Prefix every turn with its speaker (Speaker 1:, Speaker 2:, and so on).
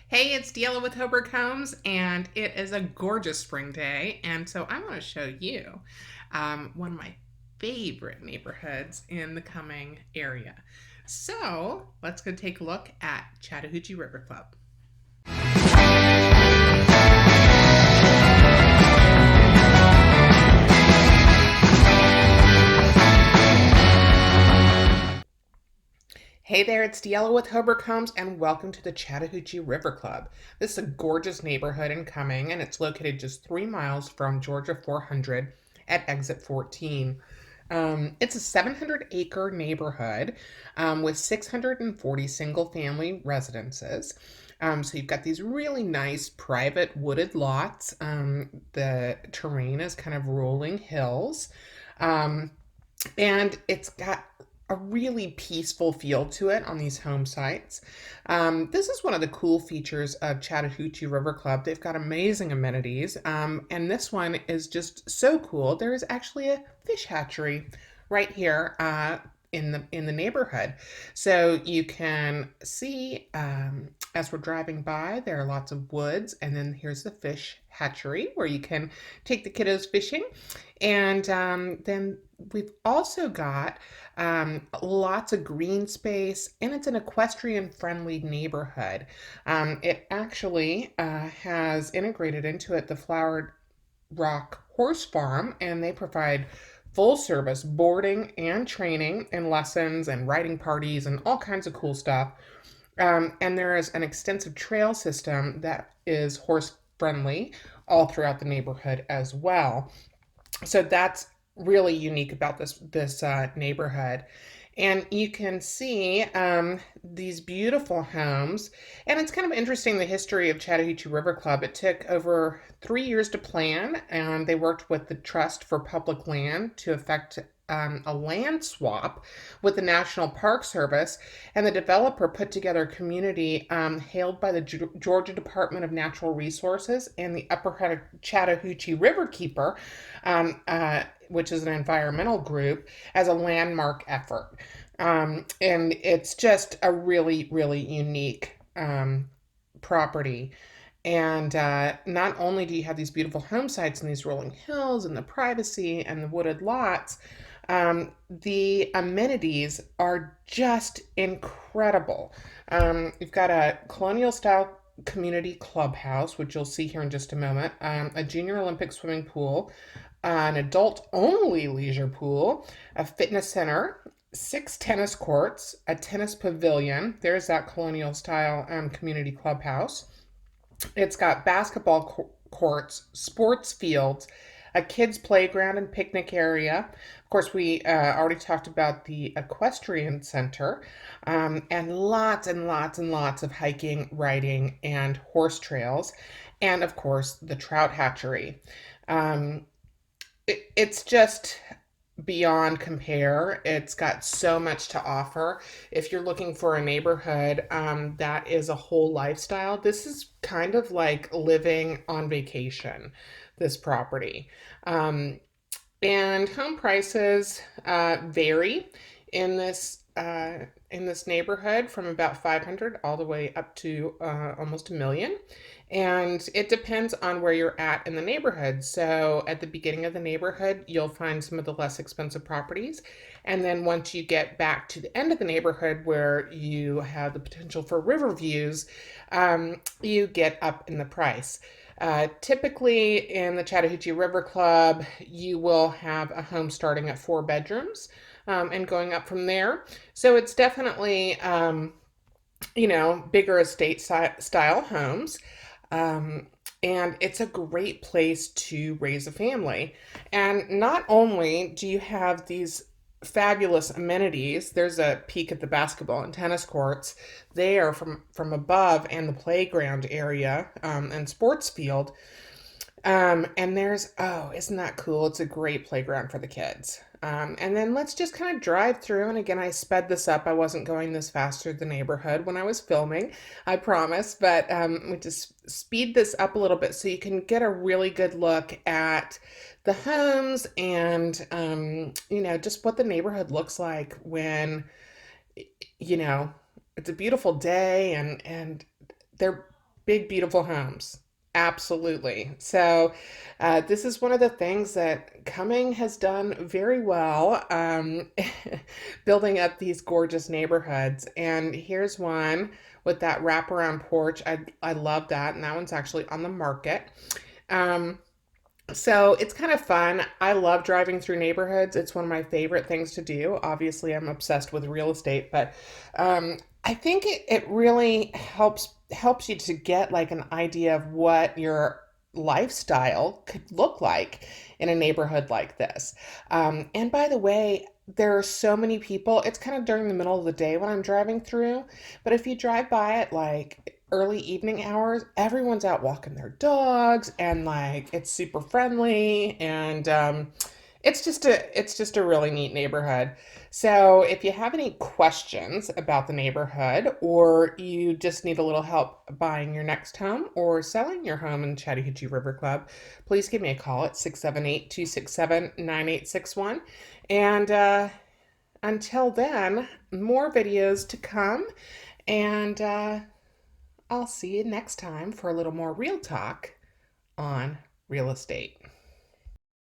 Speaker 1: Hey, it's DeElla with Hoberg Homes, and it is a gorgeous spring day. And so I want to show you one of my favorite neighborhoods in the Cumming area. So let's go take a look at Chattahoochee River Club. Hey there, it's DeElla with Hoberg Homes, and welcome to the Chattahoochee River Club. This is a gorgeous neighborhood in Cumming, and it's located just 3 miles from Georgia 400 at exit 14. It's a 700-acre neighborhood with 640 single-family residences. So you've got these really nice private wooded lots. The terrain is kind of rolling hills. Um, and it's got a really peaceful feel to it on these home sites. This is one of the cool features of Chattahoochee River Club. They've got amazing amenities, and this one is just so cool. There is actually a fish hatchery right here in the neighborhood, so you can see as we're driving by, there are lots of woods, and then here's the fish hatchery where you can take the kiddos fishing, and then we've also got lots of green space, and it's an equestrian friendly neighborhood. It actually has integrated into it the Flowered Rock Horse Farm, and they provide full service boarding and training and lessons and riding parties and all kinds of cool stuff. And there is an extensive trail system that is horse friendly all throughout the neighborhood as well. So that's really unique about this neighborhood. And you can see these beautiful homes. And it's kind of interesting the history of Chattahoochee River Club. It took over 3 years to plan, and they worked with the Trust for Public Land to effect a land swap with the National Park Service. And the developer put together a community hailed by the Georgia Department of Natural Resources and the Upper Chattahoochee Riverkeeper, which is an environmental group, as a landmark effort. And it's just a really, really unique property. And not only do you have these beautiful home sites and these rolling hills and the privacy and the wooded lots, the amenities are just incredible. You've got a colonial style community clubhouse, which you'll see here in just a moment, a junior Olympic swimming pool, an adult only leisure pool, a fitness center, 6 tennis courts, a tennis pavilion. There's that colonial style community clubhouse. It's got basketball courts, sports fields, a kids' playground and picnic area. Of course, we already talked about the Equestrian Center, and lots and lots and lots of hiking, riding, and horse trails. And of course, the Trout Hatchery. Um, it's just beyond compare. It's got so much to offer. If you're looking for a neighborhood that is a whole lifestyle, this is kind of like living on vacation, this property. Um, and home prices vary in this neighborhood from about 500 all the way up to almost a million. And it depends on where you're at in the neighborhood. So at the beginning of the neighborhood, you'll find some of the less expensive properties. And then once you get back to the end of the neighborhood where you have the potential for river views, you get up in the price. Typically in the Chattahoochee River Club, you will have a home starting at 4 bedrooms and going up from there. So it's definitely, bigger estate style homes. And it's a great place to raise a family. And not only do you have these fabulous amenities, there's a peek at the basketball and tennis courts there from above, and the playground area and sports field. And there's, oh, isn't that cool? It's a great playground for the kids. And then let's just kind of drive through. And again, I sped this up. I wasn't going this fast through the neighborhood when I was filming, I promise. But we just speed this up a little bit so you can get a really good look at the homes and, just what the neighborhood looks like when, you know, it's a beautiful day and they're Big, beautiful homes. Absolutely. So, this is one of the things that Cumming has done very well, building up these gorgeous neighborhoods. And here's one with that wraparound porch. I love that. And that one's actually on the market. Um, so it's kind of fun. I love driving through neighborhoods. It's one of my favorite things to do. Obviously, I'm obsessed with real estate, but I think it really helps you to get like an idea of what your lifestyle could look like in a neighborhood like this. And by the way, there are so many people. It's kind of during the middle of the day when I'm driving through, but if you drive by at like early evening hours, everyone's out walking their dogs and like it's super friendly and it's just a really neat neighborhood. So if you have any questions about the neighborhood or you just need a little help buying your next home or selling your home in Chattahoochee River Club, please give me a call at 678-267-9861. And until then, more videos to come. And I'll see you next time for a little more real talk on real estate.